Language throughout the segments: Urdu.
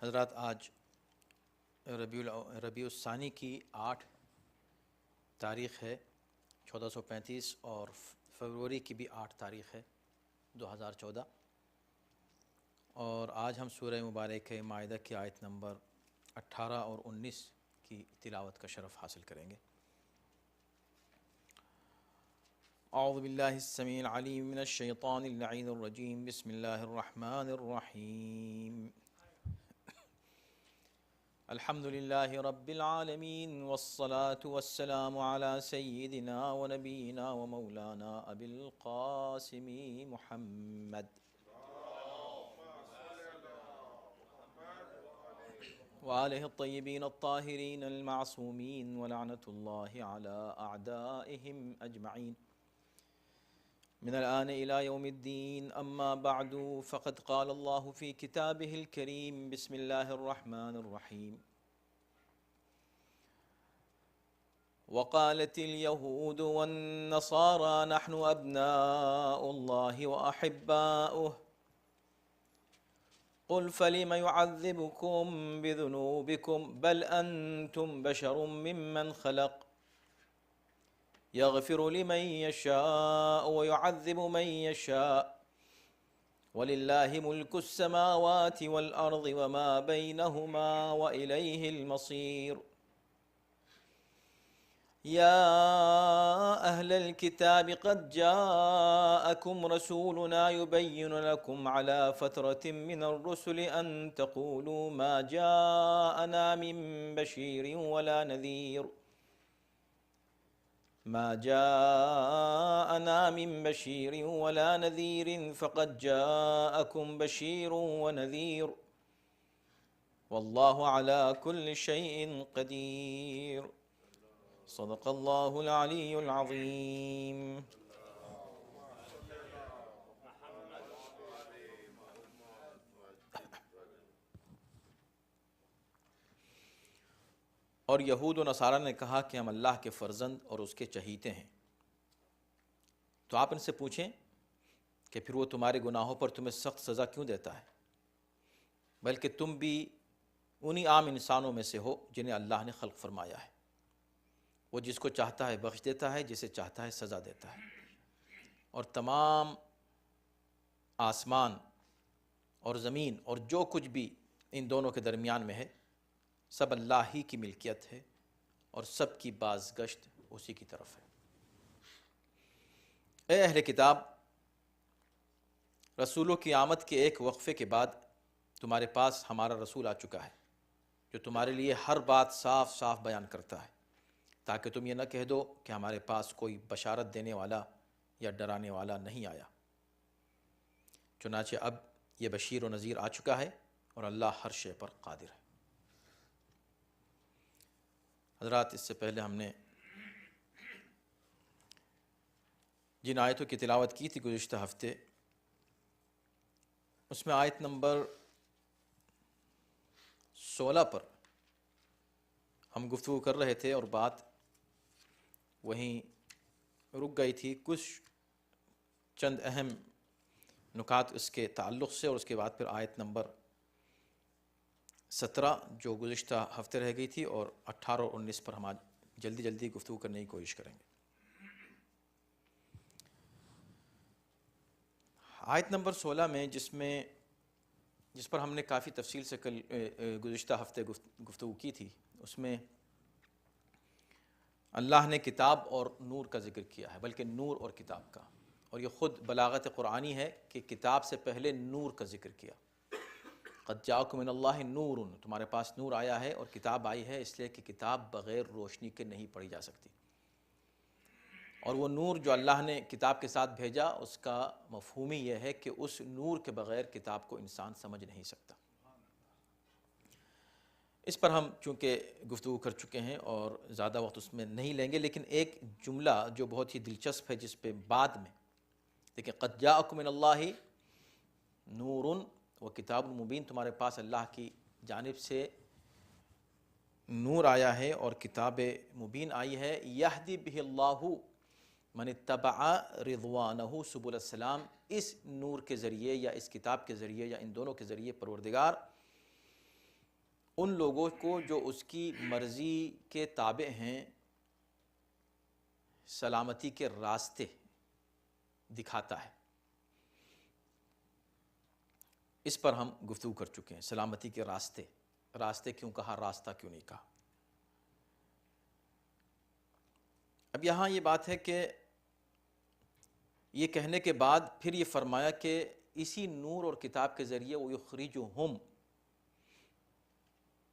حضرات آج ربیع الثانی کی 8 تاریخ ہے 1435 اور فروری کی بھی 8 تاریخ ہے 2014، اور آج ہم سورہ مبارک مائدہ کی آیت نمبر 18 اور 19 کی تلاوت کا شرف حاصل کریں گے۔ اعوذ باللہ السمیع العلیم من الشیطان اللعین الرجیم، بسم اللہ الرحمن الرحیم۔ الحمد للہ رب العالمین والصلاة والسلام علی سیدنا و نبینا و مولانا ابی القاسم محمد وآلہ الطیبین الطاہرین المعصومین ولعنۃ اللہ علی اعدائہم اجمعین من الآن إلى يوم الدين، أما بعد فقد قال الله في كتابه الكريم، بسم الله الرحمن الرحيم: وقالت اليهود والنصارى نحن أبناء الله وأحباؤه قل فلم يعذبكم بذنوبكم بل أنتم بشر ممن خلق يغفر لمن يشاء ويعذب من يشاء ولله ملك السماوات والأرض وما بينهما وإليه المصير يا أهل الكتاب قد جاءكم رسولنا يبين لكم على فترة من الرسل أن تقولوا ما جاءنا من بشير ولا نذير فقد جاءكم بشير ونذير والله على كل شيء قدير صدق الله العلي العظيم۔ اور یہود و نصارہ نے کہا کہ ہم اللہ کے فرزند اور اس کے چہیتے ہیں، تو آپ ان سے پوچھیں کہ پھر وہ تمہارے گناہوں پر تمہیں سخت سزا کیوں دیتا ہے، بلکہ تم بھی انہی عام انسانوں میں سے ہو جنہیں اللہ نے خلق فرمایا ہے۔ وہ جس کو چاہتا ہے بخش دیتا ہے، جسے چاہتا ہے سزا دیتا ہے، اور تمام آسمان اور زمین اور جو کچھ بھی ان دونوں کے درمیان میں ہے سب اللہ ہی کی ملکیت ہے، اور سب کی بازگشت اسی کی طرف ہے۔ اے اہل کتاب، رسولوں کی آمد کے ایک وقفے کے بعد تمہارے پاس ہمارا رسول آ چکا ہے جو تمہارے لیے ہر بات صاف صاف بیان کرتا ہے، تاکہ تم یہ نہ کہہ دو کہ ہمارے پاس کوئی بشارت دینے والا یا ڈرانے والا نہیں آیا۔ چنانچہ اب یہ بشیر و نذیر آ چکا ہے، اور اللہ ہر شے پر قادر ہے۔ حضرات، اس سے پہلے ہم نے جن آیتوں کی تلاوت کی تھی گزشتہ ہفتے، اس میں آیت نمبر 16 پر ہم گفتگو کر رہے تھے، اور بات وہیں رک گئی تھی۔ کچھ چند اہم نکات اس کے تعلق سے، اور اس کے بعد پھر آیت نمبر 17 جو گزشتہ ہفتے رہ گئی تھی، اور 18 اور 19 پر ہم آج جلدی جلدی گفتگو کرنے کی کوشش کریں گے۔ آیت نمبر 16 میں جس پر ہم نے کافی تفصیل سے گزشتہ ہفتے گفتگو کی تھی، اس میں اللہ نے کتاب اور نور کا ذکر کیا ہے، بلکہ نور اور کتاب کا، اور یہ خود بلاغت قرآنی ہے کہ کتاب سے پہلے نور کا ذکر کیا۔ قد جاءکم من اللہ نور، تمہارے پاس نور آیا ہے، اور کتاب آئی ہے اس لیے کہ کتاب بغیر روشنی کے نہیں پڑھی جا سکتی، اور وہ نور جو اللہ نے کتاب کے ساتھ بھیجا اس کا مفہوم ہی یہ ہے کہ اس نور کے بغیر کتاب کو انسان سمجھ نہیں سکتا۔ اس پر ہم چونکہ گفتگو کر چکے ہیں اور زیادہ وقت اس میں نہیں لیں گے، لیکن ایک جملہ جو بہت ہی دلچسپ ہے جس پہ بعد میں دیکھیں، قد جاءکم من اللہ نور و کتاب مبین، تمہارے پاس اللہ کی جانب سے نور آیا ہے اور کتاب مبین آئی ہے، یہدی بہ اللہ من اتبع رضوانہ سبل السلام۔ اس نور کے ذریعے یا اس کتاب کے ذریعے یا ان دونوں کے ذریعے پروردگار ان لوگوں کو جو اس کی مرضی کے تابع ہیں سلامتی کے راستے دکھاتا ہے۔ اس پر ہم گفتگو کر چکے ہیں، سلامتی کے راستے، راستے کیوں کہا، راستہ کیوں نہیں کہا۔ اب یہاں یہ بات ہے کہ یہ کہنے کے بعد پھر یہ فرمایا کہ اسی نور اور کتاب کے ذریعے وَيُخْرِجُهُمْ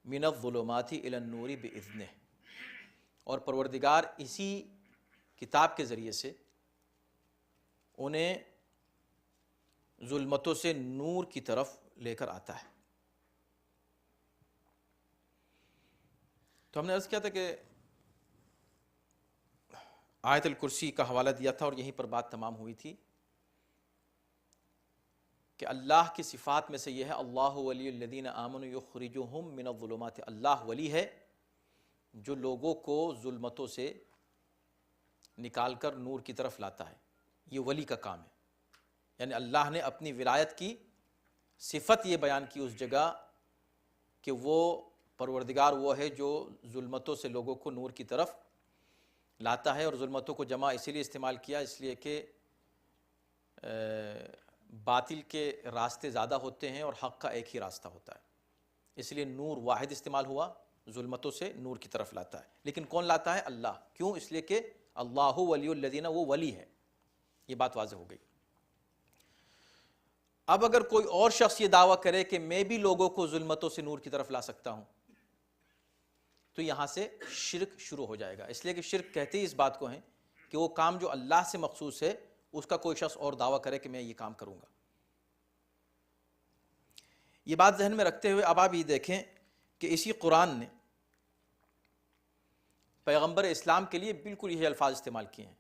مِنَ الظُّلُمَاتِ إِلَى النُّورِ بِإِذْنِهِ، اور پروردگار اسی کتاب کے ذریعے سے انہیں ظلمتوں سے نور کی طرف لے کر آتا ہے۔ تو ہم نے عرض کیا تھا کہ آیت الکرسی کا حوالہ دیا تھا اور یہیں پر بات تمام ہوئی تھی کہ اللہ کی صفات میں سے یہ ہے اللہ ولی الذین آمنوا یخرجہم من الظلمات، اللہ ولی ہے جو لوگوں کو ظلمتوں سے نکال کر نور کی طرف لاتا ہے، یہ ولی کا کام ہے۔ یعنی اللہ نے اپنی ولایت کی صفت یہ بیان کی اس جگہ کہ وہ پروردگار وہ ہے جو ظلمتوں سے لوگوں کو نور کی طرف لاتا ہے، اور ظلمتوں کو جمع اسی لیے استعمال کیا اس لیے کہ باطل کے راستے زیادہ ہوتے ہیں اور حق کا ایک ہی راستہ ہوتا ہے، اس لیے نور واحد استعمال ہوا، ظلمتوں سے نور کی طرف لاتا ہے۔ لیکن کون لاتا ہے؟ اللہ۔ کیوں؟ اس لیے کہ اللہ ولی الذین، وہ ولی ہے، یہ بات واضح ہو گئی۔ اب اگر کوئی اور شخص یہ دعویٰ کرے کہ میں بھی لوگوں کو ظلمتوں سے نور کی طرف لا سکتا ہوں، تو یہاں سے شرک شروع ہو جائے گا، اس لیے کہ شرک کہتے ہی اس بات کو ہیں کہ وہ کام جو اللہ سے مخصوص ہے اس کا کوئی شخص اور دعویٰ کرے کہ میں یہ کام کروں گا۔ یہ بات ذہن میں رکھتے ہوئے اب آپ یہ دیکھیں کہ اسی قرآن نے پیغمبر اسلام کے لیے بالکل یہی الفاظ استعمال کیے ہیں۔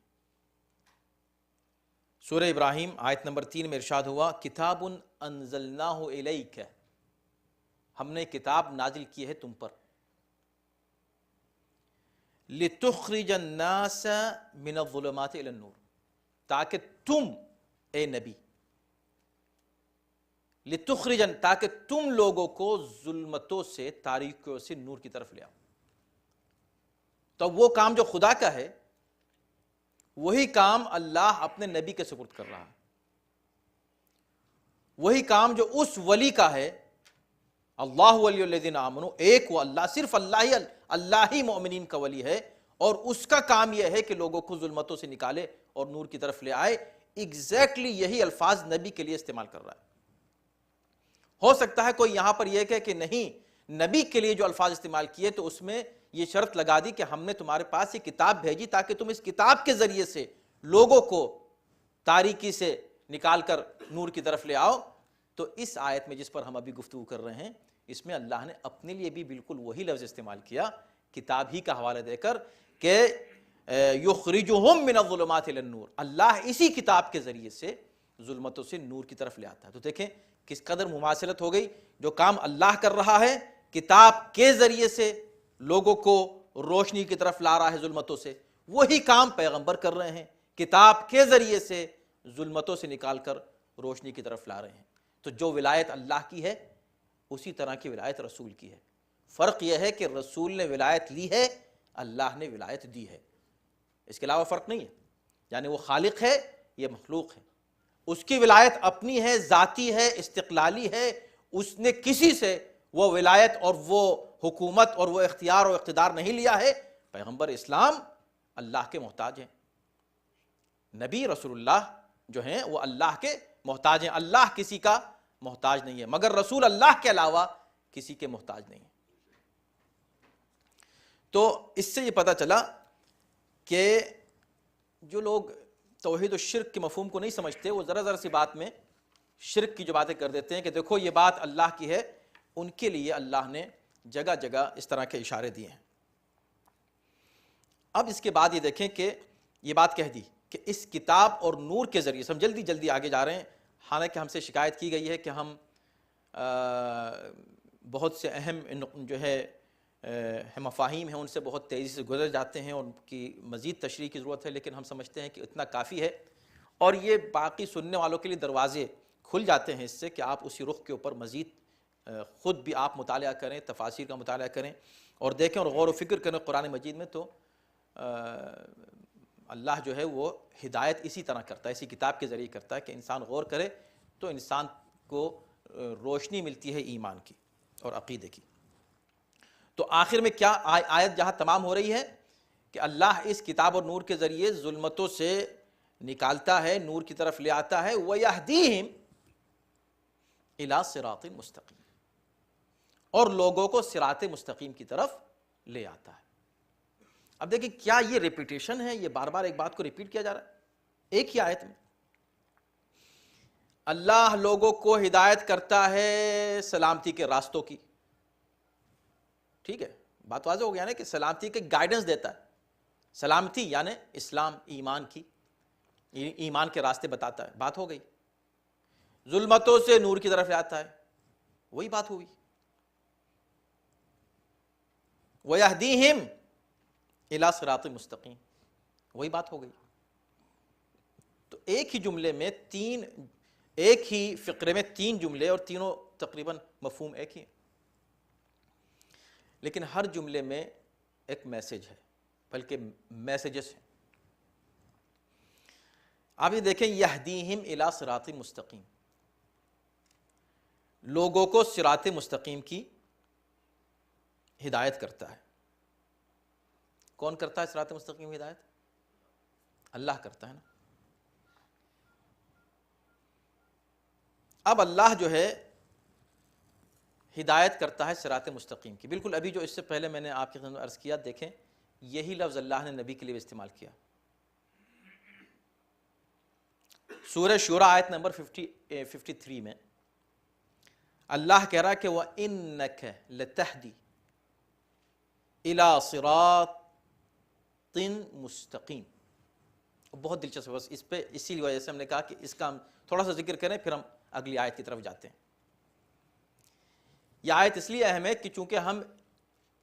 سورہ ابراہیم آیت نمبر 3 میں ارشاد ہوا کتاب انزلناہ الیک، ہم نے کتاب نازل کی ہے تم پر، لتخرج الناس من الظلمات الی النور، تاکہ تم اے نبی، لتخرجن، تاکہ تم لوگوں کو ظلمتوں سے، تاریکیوں سے نور کی طرف لے آؤ۔ تو وہ کام جو خدا کا ہے وہی کام اللہ اپنے نبی کے سپرد کر رہا ہے، وہی کام جو اس ولی کا ہے، اللہ ولی الذین آمنوا، ایک وہ اللہ، صرف اللہ ہی مومنین کا ولی ہے، اور اس کا کام یہ ہے کہ لوگوں کو ظلمتوں سے نکالے اور نور کی طرف لے آئے۔ ایگزیکٹلی یہی الفاظ نبی کے لیے استعمال کر رہا ہے۔ ہو سکتا ہے کوئی یہاں پر یہ کہے کہ نہیں، نبی کے لیے جو الفاظ استعمال کیے تو اس میں یہ شرط لگا دی کہ ہم نے تمہارے پاس یہ کتاب بھیجی تاکہ تم اس کتاب کے ذریعے سے لوگوں کو تاریکی سے نکال کر نور کی طرف لے آؤ۔ تو اس آیت میں جس پر ہم ابھی گفتگو کر رہے ہیں، اس میں اللہ نے اپنے لیے بھی بالکل وہی لفظ استعمال کیا، کتاب ہی کا حوالہ دے کر کہ یخرجہم من الظلمات الی النور، اللہ اسی کتاب کے ذریعے سے ظلمتوں سے نور کی طرف لے آتا ہے۔ تو دیکھیں کس قدر مماثلت ہو گئی، جو کام اللہ کر رہا ہے کتاب کے ذریعے سے لوگوں کو روشنی کی طرف لا رہا ہے ظلمتوں سے، وہی کام پیغمبر کر رہے ہیں، کتاب کے ذریعے سے ظلمتوں سے نکال کر روشنی کی طرف لا رہے ہیں۔ تو جو ولایت اللہ کی ہے اسی طرح کی ولایت رسول کی ہے۔ فرق یہ ہے کہ رسول نے ولایت لی ہے، اللہ نے ولایت دی ہے، اس کے علاوہ فرق نہیں ہے۔ یعنی وہ خالق ہے، یہ مخلوق ہے، اس کی ولایت اپنی ہے، ذاتی ہے، استقلالی ہے، اس نے کسی سے وہ ولایت اور وہ حکومت اور وہ اختیار اور اقتدار نہیں لیا ہے۔ پیغمبر اسلام اللہ کے محتاج ہیں، نبی رسول اللہ جو ہیں وہ اللہ کے محتاج ہیں، اللہ کسی کا محتاج نہیں ہے، مگر رسول اللہ کے علاوہ کسی کے محتاج نہیں ہے۔ تو اس سے یہ پتہ چلا کہ جو لوگ توحید و شرک کے مفہوم کو نہیں سمجھتے، وہ ذرا ذرا سی بات میں شرک کی جو باتیں کر دیتے ہیں کہ دیکھو یہ بات اللہ کی ہے، ان کے لیے اللہ نے جگہ جگہ اس طرح کے اشارے دیے ہیں۔ اب اس کے بعد یہ دیکھیں کہ یہ بات کہہ دی کہ اس کتاب اور نور کے ذریعے سے، ہم جلدی جلدی آگے جا رہے ہیں، حالانکہ ہم سے شکایت کی گئی ہے کہ ہم بہت سے اہم جو ہے مفاہیم ہیں ان سے بہت تیزی سے گزر جاتے ہیں اور ان کی مزید تشریح کی ضرورت ہے، لیکن ہم سمجھتے ہیں کہ اتنا کافی ہے، اور یہ باقی سننے والوں کے لیے دروازے کھل جاتے ہیں اس سے کہ آپ اسی رخ کے اوپر مزید خود بھی آپ مطالعہ کریں، تفاسیر کا مطالعہ کریں اور دیکھیں اور غور و فکر کریں قرآن مجید میں، تو اللہ جو ہے وہ ہدایت اسی طرح کرتا ہے، اسی کتاب کے ذریعے کرتا ہے کہ انسان غور کرے تو انسان کو روشنی ملتی ہے ایمان کی اور عقیدے کی۔ تو آخر میں کیا آیت جہاں تمام ہو رہی ہے کہ اللہ اس کتاب اور نور کے ذریعے ظلمتوں سے نکالتا ہے، نور کی طرف لے آتا ہے، وَيَهْدِيهِمْ إِلَىٰ صِرَاطٍ مُسْتَقِيمٍ، اور لوگوں کو صراط مستقیم کی طرف لے آتا ہے۔ اب دیکھیں کیا یہ ریپیٹیشن ہے، یہ بار بار ایک بات کو ریپیٹ کیا جا رہا ہے ایک ہی آیت میں؟ اللہ لوگوں کو ہدایت کرتا ہے سلامتی کے راستوں کی، ٹھیک ہے، بات واضح ہو گیا نا کہ سلامتی کے گائیڈنس دیتا ہے، سلامتی یعنی اسلام، ایمان کی، ایمان کے راستے بتاتا ہے، بات ہو گئی۔ ظلمتوں سے نور کی طرف آتا ہے، وہی بات ہوئی۔ وَيَهْدِيهِمْ إِلَىٰ صِرَاطٍ مُسْتَقِيمٍ، وہی بات ہو گئی۔ تو ایک ہی جملے میں ایک ہی فقرے میں تین جملے اور تینوں تقریباً مفہوم ایک ہی ہیں، لیکن ہر جملے میں ایک میسج ہے، بلکہ میسیجز ہیں۔ آپ یہ دیکھیں یہدیہم الی صراط مستقیم، لوگوں کو صراط مستقیم کی ہدایت کرتا ہے۔ کون کرتا ہے صراط مستقیم کی ہدایت؟ اللہ کرتا ہے نا۔ اب اللہ جو ہے ہدایت کرتا ہے صراط مستقیم کی، بالکل ابھی جو اس سے پہلے میں نے آپ کی خدمت میں عرض کیا، دیکھیں یہی لفظ اللہ نے نبی کے لیے استعمال کیا۔ سورہ شورى آیت نمبر 53 میں اللہ کہہ رہا ہے کہ وَإِنَّكَ لَتَهْدِي إِلَىٰ صِرَاطٍ مُسْتَقِيمٍ۔ بہت دلچسپ، بس اس پہ اسی وجہ سے ہم نے کہا کہ اس کا ہم تھوڑا سا ذکر کریں، پھر ہم اگلی آیت کی طرف جاتے ہیں۔ یہ آیت اس لیے اہم ہے کہ چونکہ ہم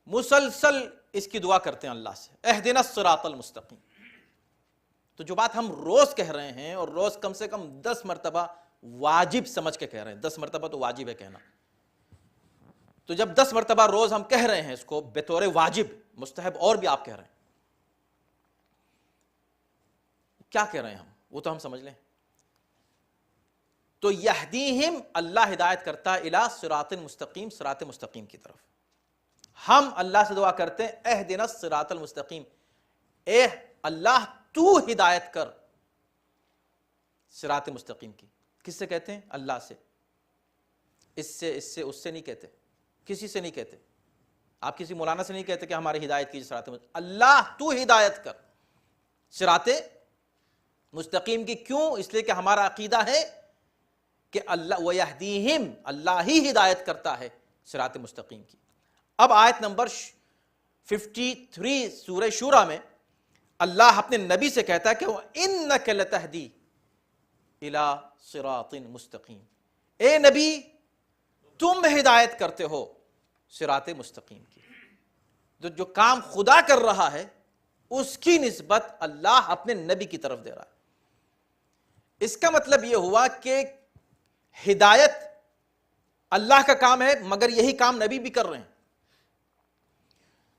مسلسل اس کی دعا کرتے ہیں اللہ سے، اہدنا الصراط المستقیم، تو جو بات ہم روز کہہ رہے ہیں اور روز کم سے کم 10 مرتبہ واجب سمجھ کے کہہ رہے ہیں، 10 مرتبہ تو واجب ہے کہنا، تو جب 10 مرتبہ روز ہم کہہ رہے ہیں اس کو بطور واجب، مستحب اور بھی آپ کہہ رہے ہیں، کیا کہہ رہے ہیں ہم وہ تو ہم سمجھ لیں۔ تو یہدیہم، اللہ ہدایت کرتا ہے الی صراط مستقیم، صراط مستقیم کی طرف۔ ہم اللہ سے دعا کرتے ہیں اہدنا الصراط المستقیم، اے اللہ تو ہدایت کر صراط مستقیم کی۔ کس سے کہتے ہیں؟ اللہ سے، اس سے نہیں کہتے، کسی سے نہیں کہتے، آپ کسی مولانا سے نہیں کہتے کہ ہماری ہدایت کیجیے صراط مستقیم، اللہ تو ہدایت کر صراط مستقیم کی۔ کیوں؟ اس لیے کہ ہمارا عقیدہ ہے کہ اللہ وَيَهْدِيهِمْ، اللہ ہی ہدایت کرتا ہے صراط مستقیم کی۔ اب آیت نمبر 53 سورہ شورى میں اللہ اپنے نبی سے کہتا ہے کہ وَإِنَّكَ لَتَهْدِي إِلَىٰ صِرَاطٍ مُسْتَقِيمٍ، اے نبی تم ہدایت کرتے ہو صراط مستقیم کی۔ جو کام خدا کر رہا ہے اس کی نسبت اللہ اپنے نبی کی طرف دے رہا ہے۔ اس کا مطلب یہ ہوا کہ ہدایت اللہ کا کام ہے، مگر یہی کام نبی بھی کر رہے ہیں۔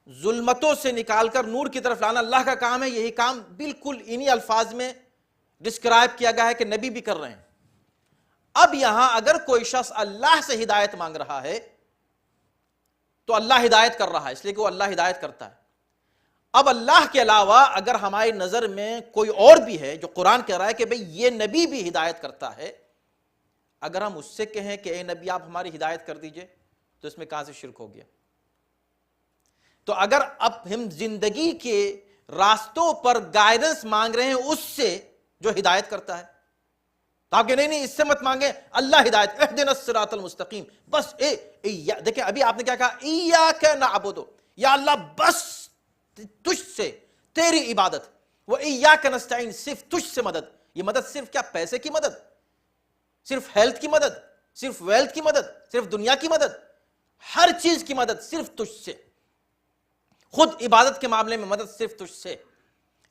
ظلمتوں سے نکال کر نور کی طرف لانا اللہ کا کام ہے، یہی کام بالکل انہی الفاظ میں ڈسکرائب کیا گیا ہے کہ نبی بھی کر رہے ہیں۔ اب یہاں اگر کوئی شخص اللہ سے ہدایت مانگ رہا ہے تو اللہ ہدایت کر رہا ہے، اس لیے کہ وہ اللہ ہدایت کرتا ہے۔ اب اللہ کے علاوہ اگر ہماری نظر میں کوئی اور بھی ہے جو قرآن کہہ رہا ہے کہ بھئی یہ نبی بھی ہدایت کرتا ہے، اگر ہم اس سے کہیں کہ اے نبی آپ ہماری ہدایت کر دیجئے، تو اس میں کہاں سے شرک ہو گیا؟ تو اگر اب ہم زندگی کے راستوں پر گائیڈنس مانگ رہے ہیں اس سے جو ہدایت کرتا ہے، تو آپ کہ نہیں اس سے مت مانگیں، اللہ ہدایت، اہدنا الصراط المستقیم، بس دیکھیں ابھی آپ نے کیا کہا، ایاک نعبد، یا اللہ بس تجھ سے تیری عبادت، وہ ایاک نستعین، صرف تجھ سے مدد۔ یہ مدد صرف کیا پیسے کی مدد، صرف ہیلتھ کی مدد، صرف ویلتھ کی مدد، صرف دنیا کی مدد، ہر چیز کی مدد صرف تجھ سے، خود عبادت کے معاملے میں مدد صرف تجھ سے۔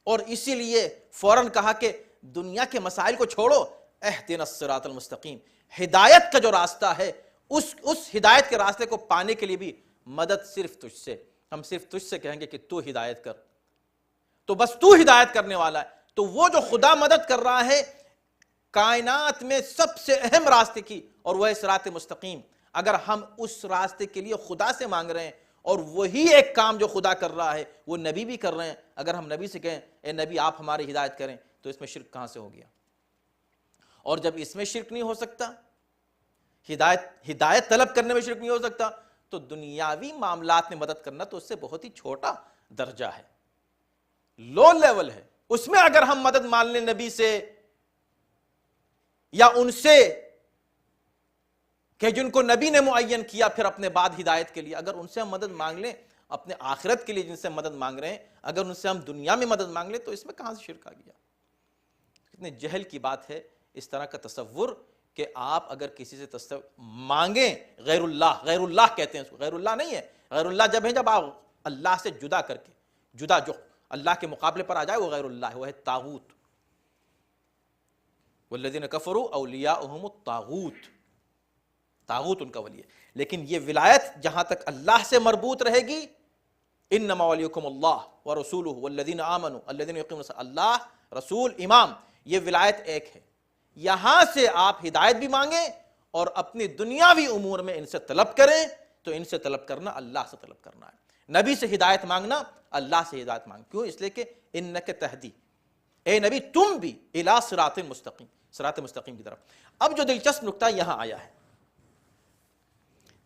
اور اسی لیے فوراً کہا کہ دنیا کے مسائل کو چھوڑو، اہدنا الصراط المستقیم، ہدایت کا جو راستہ ہے اس ہدایت کے راستے کو پانے کے لیے بھی مدد صرف تجھ سے، ہم صرف تجھ سے کہیں گے کہ تو ہدایت کر، تو بس تو ہدایت کرنے والا ہے۔ تو وہ جو خدا مدد کر رہا ہے کائنات میں سب سے اہم راستے کی، اور وہ ہے صراط مستقیم، اگر ہم اس راستے کے لیے خدا سے مانگ رہے ہیں، اور وہی ایک کام جو خدا کر رہا ہے وہ نبی بھی کر رہے ہیں، اگر ہم نبی سے کہیں اے نبی آپ ہماری ہدایت کریں، تو اس میں شرک کہاں سے ہو گیا؟ اور جب اس میں شرک نہیں ہو سکتا، ہدایت طلب کرنے میں شرک نہیں ہو سکتا، تو دنیاوی معاملات میں مدد کرنا تو اس سے بہت ہی چھوٹا درجہ ہے، لو لیول ہے۔ اس میں اگر ہم مدد مان لیں نبی سے یا ان سے کہ جن کو نبی نے معین کیا پھر اپنے بعد ہدایت کے لیے، اگر ان سے ہم مدد مانگ لیں اپنے آخرت کے لیے جن سے مدد مانگ رہے ہیں، اگر ان سے ہم دنیا میں مدد مانگ لیں، تو اس میں کہاں سے شرک آ گیا؟ کتنے جہل کی بات ہے اس طرح کا تصور کہ آپ اگر کسی سے مانگیں غیر اللہ کہتے ہیں اس کو، غیر اللہ نہیں ہے، غیر اللہ جب ہے جب آپ اللہ سے جدا کر کے، جدا جو اللہ کے مقابلے پر آ جائے وہ غیر اللہ ہے، وہ ہے طاغوت۔ والذین کفروا اولیاؤہم الطاغوت، طاغوت ان کا ولی ہے۔ لیکن یہ ولایت جہاں تک اللہ سے مربوط رہے گی، انما ولیکم اللہ ورسولہ والذین آمنوا الذین یقیمون الصلاۃ، اللہ رسول امام، یہ ولایت ایک ہے۔ یہاں سے آپ ہدایت بھی مانگیں اور اپنی دنیاوی امور میں ان سے طلب کریں، تو ان سے طلب کرنا اللہ سے طلب کرنا ہے، نبی سے ہدایت مانگنا اللہ سے ہدایت مانگ، کیوں؟ اس لیے کہ انک تہدی، اے نبی تم بھی الی صراط مستقیم، صراط مستقیم کی طرف۔ اب جو دلچسپ نکتہ یہاں آیا ہے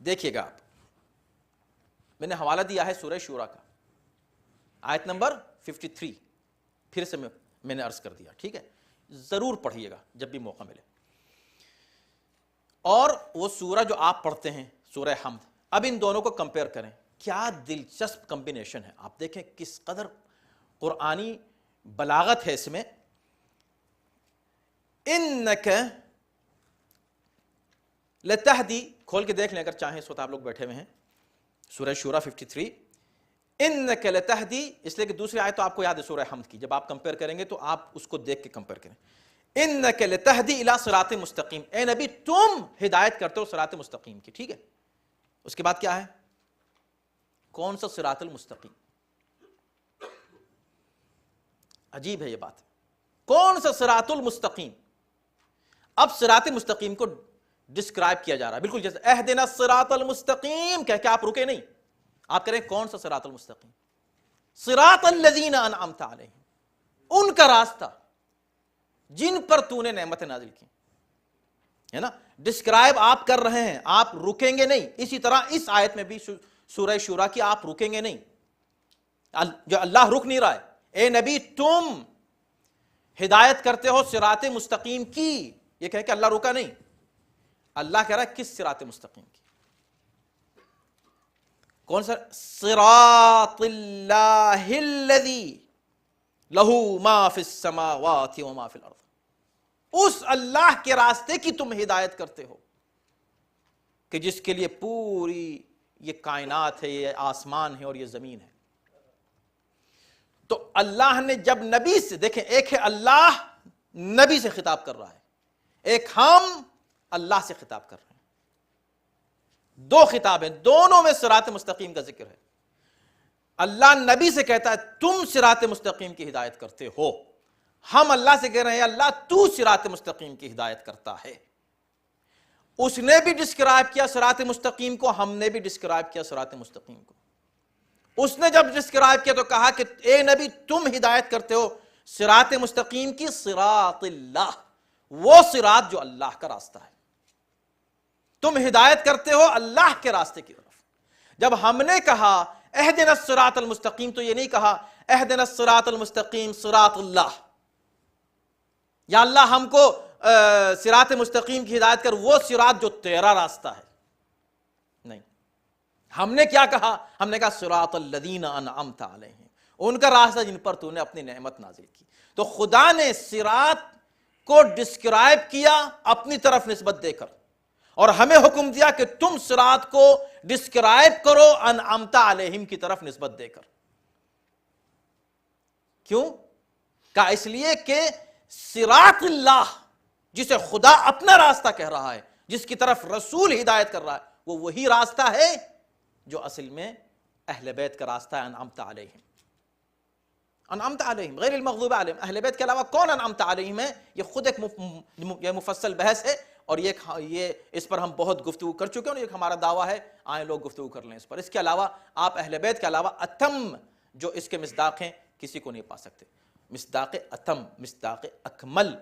دیکھیے گا آپ، میں نے حوالہ دیا ہے سورہ شورى کا، آیت نمبر 53، پھر سے میں نے عرض کر دیا، ٹھیک ہے، ضرور پڑھیے گا جب بھی موقع ملے۔ اور وہ سورہ جو آپ پڑھتے ہیں سورہ حمد، اب ان دونوں کو کمپیئر کریں، کیا دلچسپ کمبینیشن ہے، آپ دیکھیں کس قدر قرآنی بلاغت ہے اس میں۔ انک لتہدی، کھول کے دیکھ لیں اگر چاہیں، اس وقت آپ لوگ بیٹھے ہوئے ہیں، سورہ شورى 53، انک لتہدی، اس لیے کہ دوسری آیت تو آپ کو یاد ہے سورہ حمد کی، جب آپ کمپیئر کریں گے تو آپ اس کو دیکھ کے کمپیئر کریں۔ انک لتہدی الی صراط مستقیم، اے نبی تم ہدایت کرتے ہو صراط مستقیم کی، ٹھیک ہے۔ اس کے بعد کیا ہے؟ کون سا صراط المستقیم؟ عجیب ہے یہ بات، کون سا صراط المستقیم؟ اب صراط مستقیم کو ڈسکرائب کیا جا رہا ہے، بالکل جیسے اہدنا الصراط المستقیم کہہ کے آپ رکے نہیں، آپ کریں کون سا صراط المستقیم؟ صراط الذین انعمت علیہم، ان کا راستہ جن پر تو نے نعمت نازل کی، ہے نا، ڈسکرائب آپ کر رہے ہیں، آپ رکیں گے نہیں۔ اسی طرح اس آیت میں بھی سورہ شورى کی آپ رکیں گے نہیں، جو اللہ رک نہیں رہا ہے، اے نبی تم ہدایت کرتے ہو صراط مستقیم کی، یہ کہہ کہ اللہ رکا نہیں، اللہ کہہ رہا ہے کس صراط مستقیم کی؟ کون سا؟ صراط اللہ الذی لہ ما فی السماوات وما فی الارض، اس اللہ کے راستے کی تم ہدایت کرتے ہو کہ جس کے لیے پوری یہ کائنات ہے، یہ آسمان ہے اور یہ زمین ہے۔ تو اللہ نے جب نبی سے، دیکھیں ایک ہے اللہ نبی سے خطاب کر رہا ہے، ایک ہم اللہ سے خطاب کر رہے ہیں، دو خطاب ہیں، دونوں میں صراط مستقیم کا ذکر ہے۔ اللہ نبی سے کہتا ہے تم صراط مستقیم کی ہدایت کرتے ہو، ہم اللہ سے کہہ رہے ہیں اللہ تو صراط مستقیم کی ہدایت کرتا ہے۔ اس نے بھی ڈسکرائب کیا صراط مستقیم کو، ہم نے بھی ڈسکرائب کیا صراط مستقیم کو۔ اس نے جب ڈسکرائب کیا تو کہا کہ اے نبی تم ہدایت کرتے ہو صراط مستقیم کی، صراط اللہ، وہ صراط جو اللہ کا راستہ ہے، تم ہدایت کرتے ہو اللہ کے راستے کی طرف۔ جب ہم نے کہا اہدنا الصراط المستقیم تو یہ نہیں کہا اہدنا الصراط المستقیم صراط اللہ، یا اللہ ہم کو صراط مستقیم کی ہدایت کر، وہ صراط جو تیرا راستہ ہے، نہیں۔ ہم نے کیا کہا؟ ہم نے کہا صراط الذین انعمت علیہم، ان کا راستہ جن پر تو نے اپنی نعمت نازل کی۔ تو خدا نے صراط کو ڈسکرائب کیا اپنی طرف نسبت دے کر، اور ہمیں حکم دیا کہ تم صراط کو ڈسکرائب کرو انعمت علیہم کی طرف نسبت دے کر۔ کیوں کہا؟ اس لیے کہ صراط اللہ جسے خدا اپنا راستہ کہہ رہا ہے، جس کی طرف رسول ہدایت کر رہا ہے وہ وہی راستہ ہے جو اصل میں اہل بیت کا راستہ ہے. انعمت علیہم، انعمت علیہم غیر المغضوب علیہم. اہل بیت کے علاوہ کون انعمت علیہم ہے؟ یہ خود ایک مفصل بحث ہے، اور یہ اس پر ہم بہت گفتگو کر چکے ہیں، اور ایک ہمارا دعویٰ ہے آئیں لوگ گفتگو کر لیں اس پر. اس کے علاوہ آپ اہل بیت کے علاوہ اتم جو اس کے مصداق ہیں کسی کو نہیں پا سکتے. مصداق اتم، مصداق اکمل،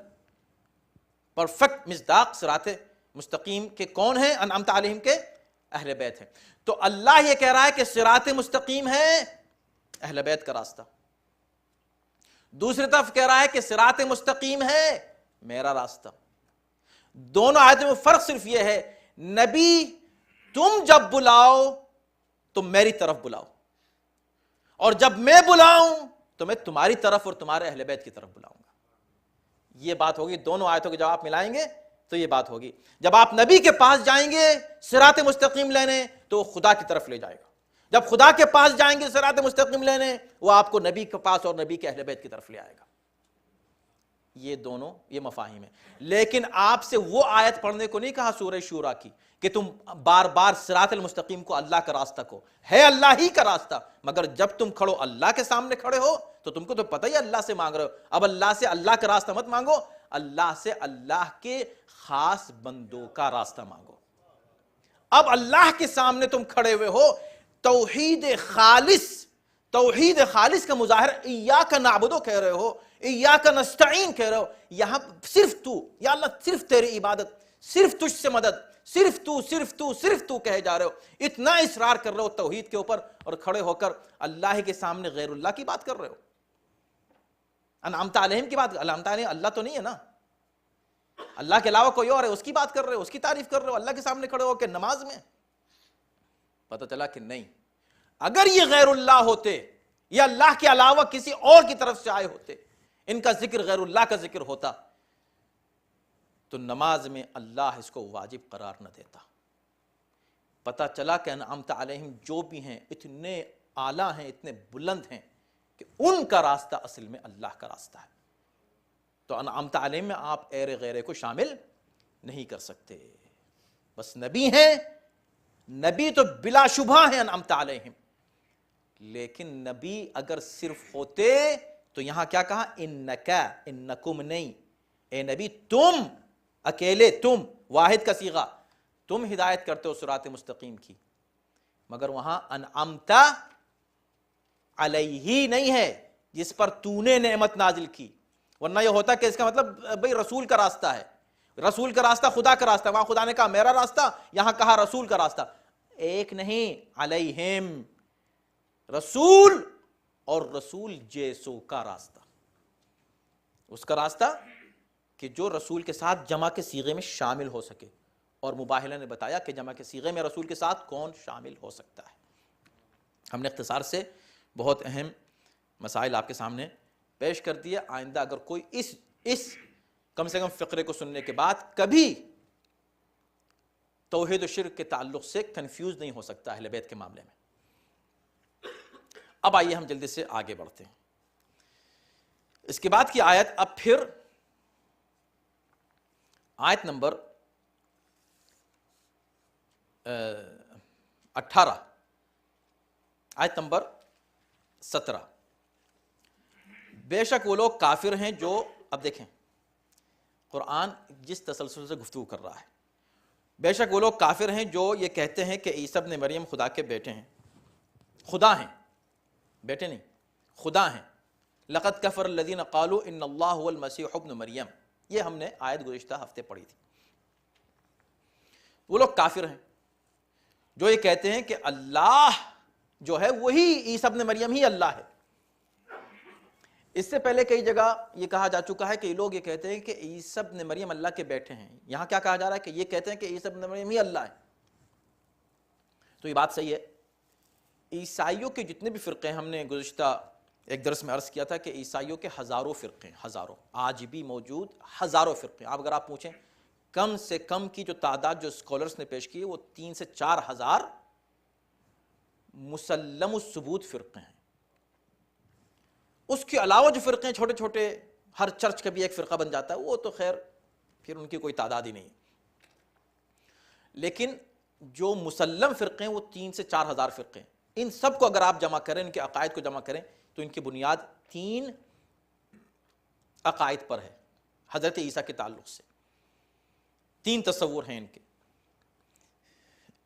پرفیکٹ مصداق صراط مستقیم کے کون ہیں؟ انعمت علیہم کے اہل بیت ہیں. تو اللہ یہ کہہ رہا ہے کہ صراط مستقیم ہے اہل بیت کا راستہ، دوسری طرف کہہ رہا ہے کہ صراط مستقیم ہے میرا راستہ. دونوں آیتوں میں فرق صرف یہ ہے، نبی تم جب بلاؤ تو میری طرف بلاؤ، اور جب میں بلاؤں تو میں تمہاری طرف اور تمہارے اہل بیت کی طرف بلاؤں گا. یہ بات ہوگی. دونوں آیتوں کے جب آپ ملائیں گے تو یہ بات ہوگی. جب آپ نبی کے پاس جائیں گے صراط مستقیم لینے تو وہ خدا کی طرف لے جائے گا، جب خدا کے پاس جائیں گے صراط مستقیم لینے وہ آپ کو نبی کے پاس اور نبی کے اہل بیت کی طرف لے آئے گا. یہ دونوں یہ مفاہیم ہیں. لیکن آپ سے وہ آیت پڑھنے کو نہیں کہا سورہ شورا کی کہ تم بار بار صراط المستقیم کو اللہ کا راستہ کو، ہے اللہ ہی کا راستہ، مگر جب تم کھڑو اللہ کے سامنے کھڑے ہو تو تم کو تو پتہ ہی اللہ سے مانگ رہے ہو. اب اللہ سے اللہ کا راستہ مت مانگو، اللہ سے اللہ کے خاص بندوں کا راستہ مانگو. اب اللہ کے سامنے تم کھڑے ہوئے ہو، توحید خالص کا مظاہر ایاک نعبدو کہہ رہے ہو، ایاک نستعین کہہ رہے ہو. یہاں صرف تو، یا اللہ صرف تیری عبادت، صرف تجھ سے مدد، صرف تو کہے جا رہے ہو. اتنا اصرار کر رہے ہو توحید کے اوپر، اور کھڑے ہو کر اللہ کے سامنے غیر اللہ کی بات کر رہے ہو. انعمت علیہم کی بات، انعمت علیہم اللہ تو نہیں ہے نا، اللہ کے علاوہ کوئی اور ہے، اس کی بات کر رہے ہو، اس کی تعریف کر رہے ہو. اللہ کے سامنے کھڑے ہو کہ نماز میں پتہ چلا کہ نہیں. اگر یہ غیر اللہ ہوتے یا اللہ کے علاوہ کسی اور کی طرف سے آئے ہوتے، ان کا ذکر غیر اللہ کا ذکر ہوتا، تو نماز میں اللہ اس کو واجب قرار نہ دیتا. پتہ چلا کہ انعمت علیہم جو بھی ہیں اتنے اعلیٰ ہیں، اتنے بلند ہیں کہ ان کا راستہ اصل میں اللہ کا راستہ ہے. تو انعمت علیہم میں آپ ایر غیرے کو شامل نہیں کر سکتے. بس نبی ہیں، نبی تو بلا شبہ ہیں انعمت علیہم. لیکن نبی اگر صرف ہوتے تو یہاں کیا کہا؟ انکم نہیں، اے نبی تم اکیلے، تم واحد کا صیغہ، تم ہدایت کرتے ہو صراط مستقیم کی. مگر وہاں انعمت علیہ نہیں ہے جس پر تو نے نعمت نازل کی، ورنہ یہ ہوتا کہ اس کا مطلب بھئی رسول کا راستہ ہے، رسول کا راستہ خدا کا راستہ. وہاں خدا نے کہا میرا راستہ، یہاں کہا رسول کا راستہ. ایک نہیں، علیہم رسول اور رسول جیسو کا راستہ. اس کا راستہ کہ جو رسول کے ساتھ جمع کے صیغے میں شامل ہو سکے. اور مباہلہ نے بتایا کہ جمع کے صیغے میں رسول کے ساتھ کون شامل ہو سکتا ہے. ہم نے اختصار سے بہت اہم مسائل آپ کے سامنے پیش کر دیے. آئندہ اگر کوئی اس کم سے کم فقرے کو سننے کے بعد کبھی توحید و شرک کے تعلق سے کنفیوز نہیں ہو سکتا اہل بیت کے معاملے میں. اب آئیے ہم جلدی سے آگے بڑھتے ہیں. اس کے بعد کی آیت اب پھر آیت نمبر 18، آیت نمبر 17. بے شک وہ لوگ کافر ہیں جو، اب دیکھیں قرآن جس تسلسل سے گفتگو کر رہا ہے، بے شک وہ لوگ کافر ہیں جو یہ کہتے ہیں کہ عیسیٰ ابن مریم خدا کے بیٹے ہیں، خدا ہیں، بیٹے نہیں خدا ہیں. لقد کفر الذین قالوا ان اللہ هو المسیح ابن مریم، یہ ہم نے آیت گزشتہ ہفتے پڑھی تھی. وہ لوگ کافر ہیں جو یہ کہتے ہیں کہ اللہ جو ہے وہی عیسیٰ ابن مریم ہی اللہ ہے. اس سے پہلے کئی جگہ یہ کہا جا چکا ہے کہ یہ لوگ یہ کہتے ہیں کہ عیسیٰ ابن مریم اللہ کے بیٹے ہیں. یہاں کیا کہا جا رہا ہے کہ یہ کہتے ہیں کہ عیسیٰ ابن مریم ہی اللہ ہے. تو یہ بات صحیح ہے. عیسائیوں کے جتنے بھی فرقے ہیں، ہم نے گزشتہ ایک درس میں عرض کیا تھا کہ عیسائیوں کے ہزاروں فرقے ہیں، ہزاروں، آج بھی موجود ہزاروں فرقے ہیں. اگر آپ پوچھیں کم سے کم کی جو تعداد جو اسکالرز نے پیش کی ہے وہ 3 سے 4 ہزار مسلم الثبوت فرقے ہیں. اس کے علاوہ جو فرقے ہیں چھوٹے چھوٹے، ہر چرچ کا بھی ایک فرقہ بن جاتا ہے، وہ تو خیر پھر ان کی کوئی تعداد ہی نہیں. لیکن جو مسلم فرقے ہیں وہ 3 سے 4 ہزار فرقے ہیں. ان سب کو اگر آپ جمع کریں، ان کے عقائد کو جمع کریں تو ان کی بنیاد 3 عقائد پر ہے حضرت عیسیٰ کے تعلق سے. 3 تصور ہیں ان کے.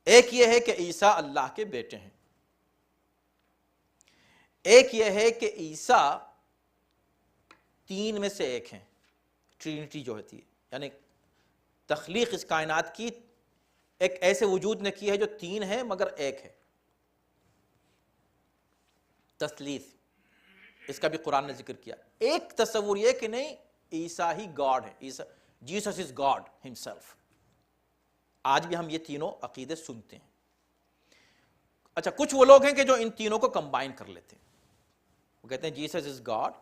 ایک یہ ہے کہ عیسیٰ اللہ کے بیٹے ہیں. ایک یہ ہے کہ عیسیٰ 3 میں سے ایک ہیں، ٹرینٹی جو ہوتی ہے، یعنی تخلیق اس کائنات کی ایک ایسے وجود نے کی ہے جو 3 ہے مگر ایک ہے. تثلیث، اس کا بھی قرآن نے ذکر کیا. ایک تصور یہ کہ نہیں، عیسیٰ ہی گاڈ ہے، جیسس از گاڈ ہمسیلف. آج بھی ہم یہ تینوں عقیدے سنتے ہیں. اچھا، کچھ وہ لوگ ہیں کہ جو ان تینوں کو کمبائن کر لیتے ہیں. وہ کہتے ہیں Jesus is God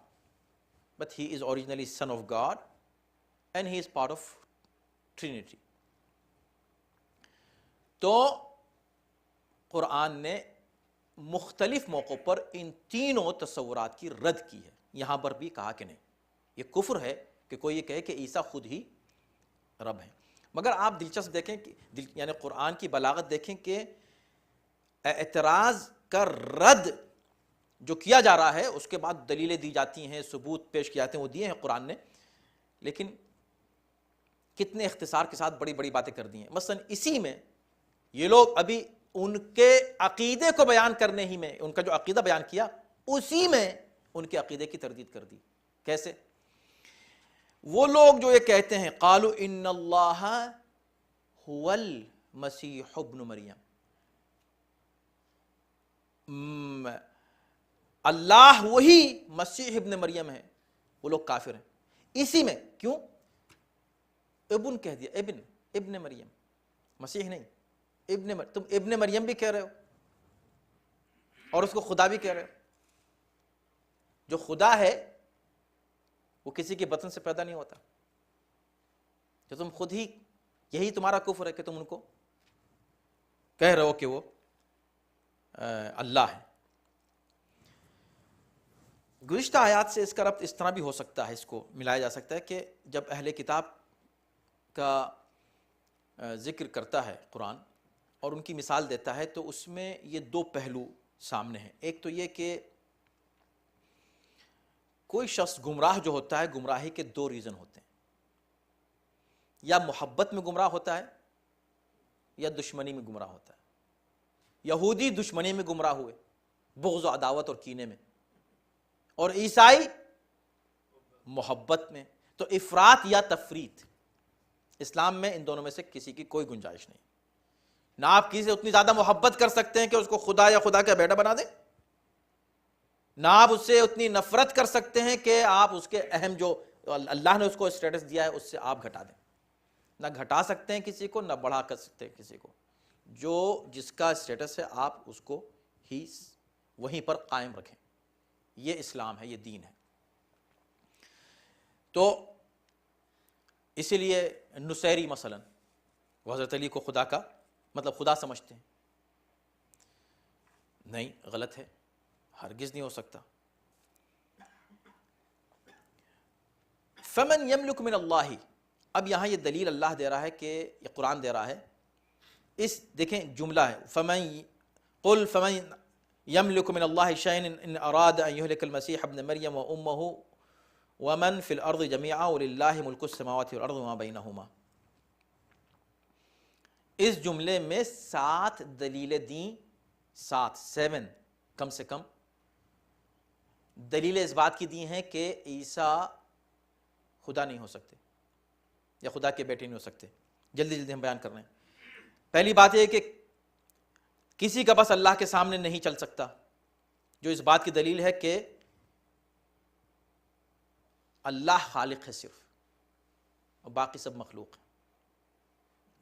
but he is originally son of God and he is part of Trinity. تو قرآن نے مختلف موقعوں پر ان تینوں تصورات کی رد کی ہے. یہاں پر بھی کہا کہ نہیں، یہ کفر ہے کہ کوئی یہ کہے کہ عیسیٰ خود ہی رب ہے. مگر آپ دلچسپ دیکھیں کہ یعنی قرآن کی بلاغت دیکھیں کہ اعتراض کا رد جو کیا جا رہا ہے اس کے بعد دلیلیں دی جاتی ہیں، ثبوت پیش کیے جاتے ہیں، وہ دیے ہیں قرآن نے، لیکن کتنے اختصار کے ساتھ بڑی بڑی باتیں کر دی ہیں. مثلا اسی میں یہ لوگ ابھی ان کے عقیدے کو بیان کرنے ہی میں، ان کا جو عقیدہ بیان کیا اسی میں ان کے عقیدے کی تردید کر دی. کیسے؟ وہ لوگ جو یہ کہتے ہیں قالوا ان اللہ هو المسیح ابن مریم، اللہ وہی مسیح ابن مریم ہے، وہ لوگ کافر ہیں. اسی میں کیوں ابن کہہ دیا، ابن مریم، مسیح نہیں، تم ابن مریم بھی کہہ رہے ہو اور اس کو خدا بھی کہہ رہے ہو. جو خدا ہے وہ کسی کے بطن سے پیدا نہیں ہوتا. جو تم خود ہی، یہی تمہارا کفر ہے کہ تم ان کو کہہ رہے ہو کہ وہ اللہ ہے. گزشتہ آیات سے اس کا ربط اس طرح بھی ہو سکتا ہے، اس کو ملایا جا سکتا ہے کہ جب اہل کتاب کا ذکر کرتا ہے قرآن اور ان کی مثال دیتا ہے تو اس میں یہ 2 پہلو سامنے ہیں. ایک تو یہ کہ کوئی شخص گمراہ جو ہوتا ہے، گمراہی کے 2 ریزن ہوتے ہیں، یا محبت میں گمراہ ہوتا ہے یا دشمنی میں گمراہ ہوتا ہے. یہودی دشمنی میں گمراہ ہوئے، بغض و عداوت اور کینے میں، اور عیسائی محبت میں. تو افراط یا تفریط، اسلام میں ان دونوں میں سے کسی کی کوئی گنجائش نہیں. نہ آپ کسی سے اتنی زیادہ محبت کر سکتے ہیں کہ اس کو خدا یا خدا کا بیٹا بنا دیں، نہ آپ اس سے اتنی نفرت کر سکتے ہیں کہ آپ اس کے اہم جو اللہ نے اس کو اسٹیٹس دیا ہے اس سے آپ گھٹا دیں. نہ گھٹا سکتے ہیں کسی کو، نہ بڑھا کر سکتے ہیں کسی کو. جو جس کا اسٹیٹس ہے آپ اس کو ہی وہیں پر قائم رکھیں. یہ اسلام ہے، یہ دین ہے. تو اسی لیے نصیری مثلا وہ حضرت علی کو خدا کا مطلب خدا سمجھتے ہیں. نہیں، غلط ہے، ہرگز نہیں ہو سکتا. فمن یملک من اللہ، اب یہاں یہ دلیل اللہ دے رہا ہے کہ یہ قرآن دے رہا ہے. اس دیکھیں جملہ ہے قل فمن یملک من اللہ شیئا ان اراد ان یہلک المسیح ابن مریم وامہ ومن فی الارض جميعا وللہ ملک السماوات والارض وما بینہما. اس جملے میں 7 دلیلیں دیں، 7 کم سے کم دلیلیں اس بات کی دی ہیں کہ عیسیٰ خدا نہیں ہو سکتے یا خدا کے بیٹے نہیں ہو سکتے. جلدی جلدی ہم بیان کر رہے ہیں. پہلی بات یہ ہے کہ کسی کا بس اللہ کے سامنے نہیں چل سکتا، جو اس بات کی دلیل ہے کہ اللہ خالق ہے صرف، اور باقی سب مخلوق ہے.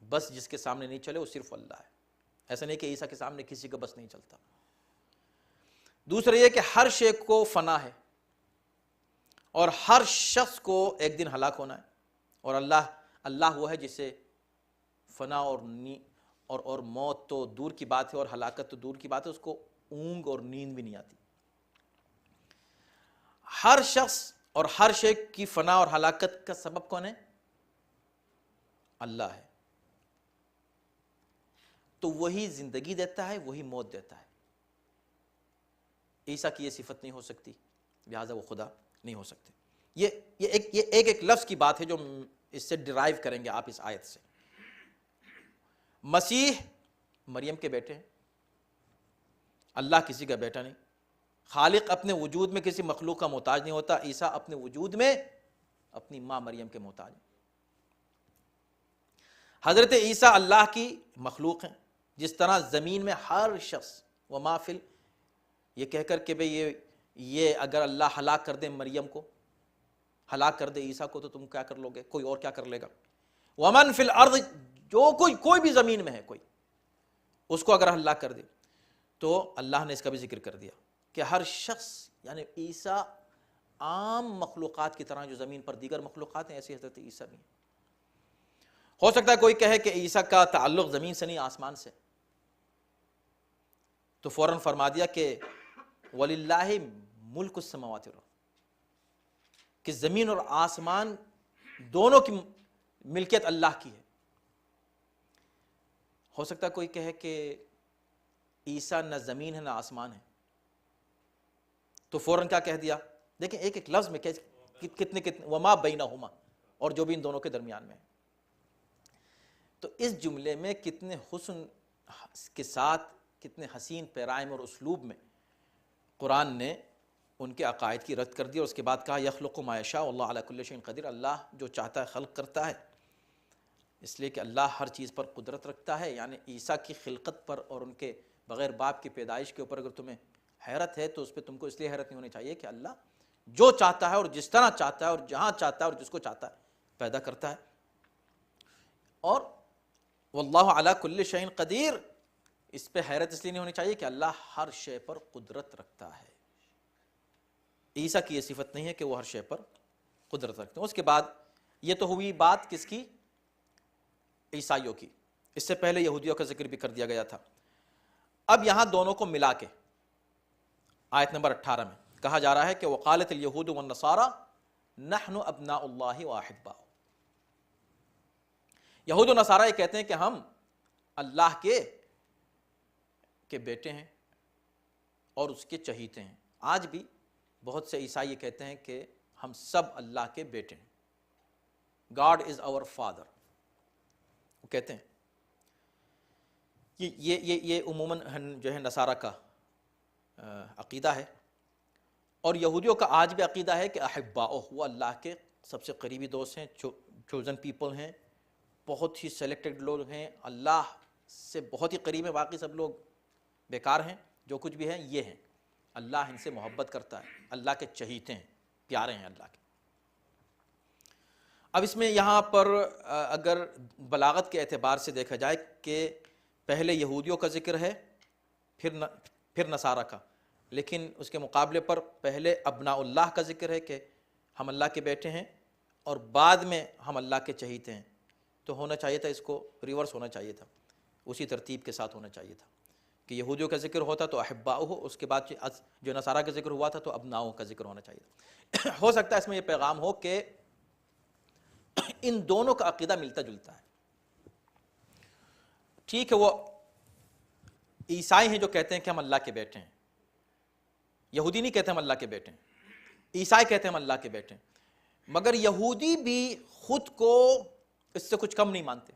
بس جس کے سامنے نہیں چلے وہ صرف اللہ ہے. ایسا نہیں کہ عیسیٰ کے سامنے کسی کا بس نہیں چلتا. دوسرا یہ کہ ہر شے کو فنا ہے اور ہر شخص کو ایک دن ہلاک ہونا ہے، اور اللہ وہ ہے جسے فنا اور موت تو دور کی بات ہے اور ہلاکت تو دور کی بات ہے، اس کو اونگ اور نیند بھی نہیں آتی. ہر شخص اور ہر شے کی فنا اور ہلاکت کا سبب کون ہے؟ اللہ ہے. تو وہی زندگی دیتا ہے، وہی موت دیتا ہے۔ عیسیٰ کی یہ صفت نہیں ہو سکتی، لہٰذا وہ خدا نہیں ہو سکتے۔ یہ ایک لفظ کی بات ہے جو اس سے ڈرائیو کریں گے آپ اس آیت سے۔ مسیح مریم کے بیٹے ہیں، اللہ کسی کا بیٹا نہیں، خالق اپنے وجود میں کسی مخلوق کا محتاج نہیں ہوتا، عیسیٰ اپنے وجود میں اپنی ماں مریم کے محتاج ہیں۔ حضرت عیسیٰ اللہ کی مخلوق ہیں، جس طرح زمین میں ہر شخص وما فی یہ کہہ کر کہ بھئی یہ اگر اللہ ہلاک کر دے مریم کو، ہلاک کر دے عیسیٰ کو، تو تم کیا کر لو گے؟ کوئی اور کیا کر لے گا؟ ومن فی الارض، جو کوئی بھی زمین میں ہے کوئی، اس کو اگر ہلاک کر دے، تو اللہ نے اس کا بھی ذکر کر دیا کہ ہر شخص، یعنی عیسیٰ عام مخلوقات کی طرح جو زمین پر دیگر مخلوقات ہیں، ایسے حضرت عیسیٰ بھی ہیں۔ ہو سکتا ہے کوئی کہے کہ عیسیٰ کا تعلق زمین سے نہیں آسمان سے، تو فوراً فرما دیا کہ وَلِلَّهِ مُلْكُ السَّمَاوَاتِ وَالْأَرْضِ، کہ زمین اور آسمان دونوں کی ملکیت اللہ کی ہے۔ ہو سکتا ہے کوئی کہے کہ عیسیٰ نہ زمین ہے نہ آسمان ہے، تو فوراً کیا کہہ دیا؟ دیکھیں ایک لفظ میں کتنے وما بینہما، اور جو بھی ان دونوں کے درمیان میں ہے۔ تو اس جملے میں کتنے حسن کے ساتھ، کتنے حسین پیرائم اور اسلوب میں قرآن نے ان کے عقائد کی رد کر دی، اور اس کے بعد کہا یخلق ما یشاء واللہ علی کل شیء قدیر، اللہ جو چاہتا ہے خلق کرتا ہے، اس لیے کہ اللہ ہر چیز پر قدرت رکھتا ہے۔ یعنی عیسیٰ کی خلقت پر اور ان کے بغیر باپ کی پیدائش کے اوپر اگر تمہیں حیرت ہے تو اس پہ تم کو اس لیے حیرت نہیں ہونی چاہیے کہ اللہ جو چاہتا ہے اور جس طرح چاہتا ہے اور جہاں چاہتا ہے اور جس کو چاہتا ہے پیدا کرتا ہے۔ اور واللہ علی کل شیء قدیر، اس پہ حیرت اس لیے نہیں ہونی چاہیے کہ اللہ ہر شے پر قدرت رکھتا ہے۔ عیسیٰ کی یہ صفت نہیں ہے کہ وہ ہر شے پر قدرت رکھتے ہیں۔ اس کے بعد یہ تو ہوئی بات کس کی؟ عیسائیوں کی۔ اس سے پہلے یہودیوں کا ذکر بھی کر دیا گیا تھا۔ اب یہاں دونوں کو ملا کے آیت نمبر 18 میں کہا جا رہا ہے کہ وقالت الیہود والنصارى نحن ابناء اللہ واحباؤہ، یہود و نصارہ یہ کہتے ہیں کہ ہم اللہ کے بیٹے ہیں اور اس کے چہیتے ہیں۔ آج بھی بہت سے عیسائی یہ کہتے ہیں کہ ہم سب اللہ کے بیٹے ہیں، گاڈ از آور فادر، وہ کہتے ہیں۔ یہ عموماً جو ہے نصارہ کا عقیدہ ہے، اور یہودیوں کا آج بھی عقیدہ ہے کہ احباؤہ، وہ اللہ کے سب سے قریبی دوست ہیں، چوزن پیپل ہیں، بہت ہی سلیکٹڈ لوگ ہیں، اللہ سے بہت ہی قریب ہیں، باقی سب لوگ بیکار ہیں، جو کچھ بھی ہیں یہ ہیں۔ اللہ ان سے محبت کرتا ہے، اللہ کے چہیتے ہیں، پیارے ہیں اللہ کے۔ اب اس میں یہاں پر اگر بلاغت کے اعتبار سے دیکھا جائے کہ پہلے یہودیوں کا ذکر ہے پھر نصارہ کا، لیکن اس کے مقابلے پر پہلے ابناء اللہ کا ذکر ہے کہ ہم اللہ کے بیٹے ہیں، اور بعد میں ہم اللہ کے چہیتے ہیں۔ تو ہونا چاہیے تھا، اس کو ریورس ہونا چاہیے تھا، اسی ترتیب کے ساتھ ہونا چاہیے تھا کہ یہودیوں کا ذکر ہوتا تو احباؤہ، اس کے بعد جو نصارہ کا ذکر ہوا تھا تو ابناؤہ کا ذکر ہونا چاہیے تھا۔ ہو سکتا ہے اس میں یہ پیغام ہو کہ ان دونوں کا عقیدہ ملتا جلتا ہے۔ ٹھیک ہے، وہ عیسائی ہیں جو کہتے ہیں کہ ہم اللہ کے بیٹے ہیں، یہودی نہیں کہتے ہم اللہ کے بیٹے ہیں، عیسائی کہتے ہیں ہم اللہ کے بیٹے ہیں، مگر یہودی بھی خود کو اس سے کچھ کم نہیں مانتے۔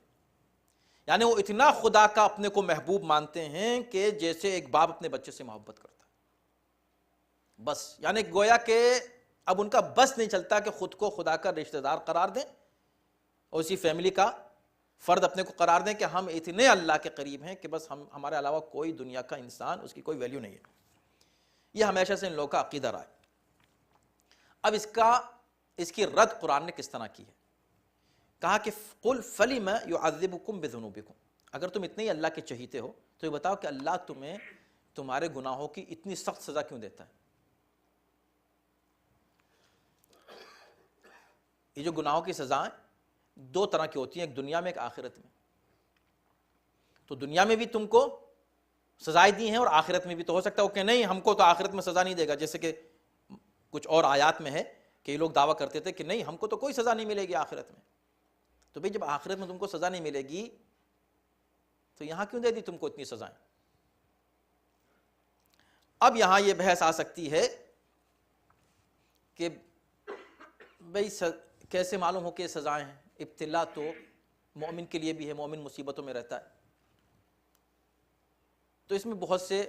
یعنی وہ اتنا خدا کا اپنے کو محبوب مانتے ہیں کہ جیسے ایک باپ اپنے بچے سے محبت کرتا ہے، بس یعنی گویا کہ اب ان کا بس نہیں چلتا کہ خود کو خدا کا رشتہ دار قرار دیں اور اسی فیملی کا فرد اپنے کو قرار دیں کہ ہم اتنے اللہ کے قریب ہیں کہ بس ہمارے علاوہ کوئی دنیا کا انسان، اس کی کوئی ویلیو نہیں ہے۔ یہ ہمیشہ سے ان لوگوں کا عقیدہ رہا ہے۔ اب اس کی رد قرآن نے کس طرح کی ہے؟ کہا کہ قل فلم یعذبکم بذنوبکم، اگر تم اتنے ہی اللہ کے چہیتے ہو تو یہ بتاؤ کہ اللہ تمہیں تمہارے گناہوں کی اتنی سخت سزا کیوں دیتا ہے؟ یہ جو گناہوں کی سزائیں دو طرح کی ہوتی ہیں، ایک دنیا میں ایک آخرت میں۔ تو دنیا میں بھی تم کو سزائیں دی ہیں اور آخرت میں بھی، تو ہو سکتا ہے کہ نہیں ہم کو تو آخرت میں سزا نہیں دے گا، جیسے کہ کچھ اور آیات میں ہے کہ یہ لوگ دعویٰ کرتے تھے کہ نہیں ہم کو تو کوئی سزا نہیں ملے گی آخرت میں۔ تو بھئی جب آخرت میں تم کو سزا نہیں ملے گی تو یہاں کیوں دے دی تم کو اتنی سزائیں؟ اب یہاں یہ بحث آ سکتی ہے کہ بھئی کیسے معلوم ہو کہ یہ سزائیں ہیں؟ ابتلا تو مومن کے لیے بھی ہے، مومن مصیبتوں میں رہتا ہے۔ تو اس میں بہت سے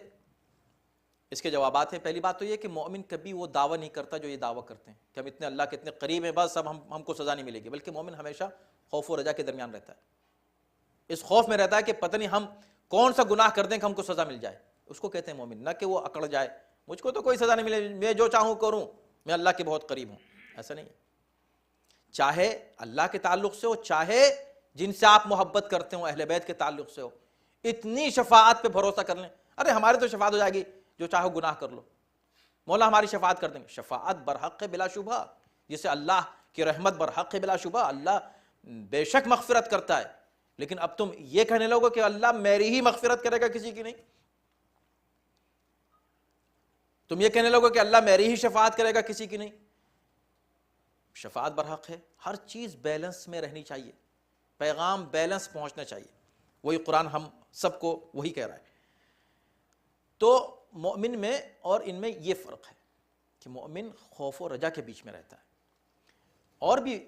اس کے جوابات ہیں۔ پہلی بات تو یہ کہ مومن کبھی وہ دعویٰ نہیں کرتا جو یہ دعویٰ کرتے ہیں کہ ہم اتنے اللہ کے اتنے قریب ہیں، بس اب ہم کو سزا نہیں ملے گی، بلکہ مومن ہمیشہ خوف و رجا کے درمیان رہتا ہے۔ اس خوف میں رہتا ہے کہ پتہ نہیں ہم کون سا گناہ کر دیں کہ ہم کو سزا مل جائے، اس کو کہتے ہیں مومن۔ نہ کہ وہ اکڑ جائے مجھ کو تو کوئی سزا نہیں ملے، میں جو چاہوں کروں، میں اللہ کے بہت قریب ہوں، ایسا نہیں ہے۔ چاہے اللہ کے تعلق سے ہو، چاہے جن سے آپ محبت کرتے ہو، اہل بیت کے تعلق سے ہو، اتنی شفاعت پہ بھروسہ کر لیں، ارے ہماری تو شفاعت ہو جائے گی، جو چاہو گناہ کر لو، مولا ہماری شفاعت کر دیں گے۔ شفاعت برحق ہے بلا شبہ، جسے اللہ کی رحمت برحق ہے بلا شبہ، اللہ بے شک مغفرت کرتا ہے، لیکن اب تم یہ کہنے لوگو کہ اللہ میری ہی مغفرت کرے گا، کسی کی نہیں۔ تم یہ کہنے لوگو کہ اللہ میری ہی شفاعت کرے گا، کسی کی نہیں۔ شفاعت برحق ہے، ہر چیز بیلنس میں رہنی چاہیے، پیغام بیلنس پہنچنا چاہیے، وہی قرآن ہم سب کو وہی کہہ رہا ہے۔ تو مومن میں اور ان میں یہ فرق ہے کہ مومن خوف و رجا کے بیچ میں رہتا ہے۔ اور بھی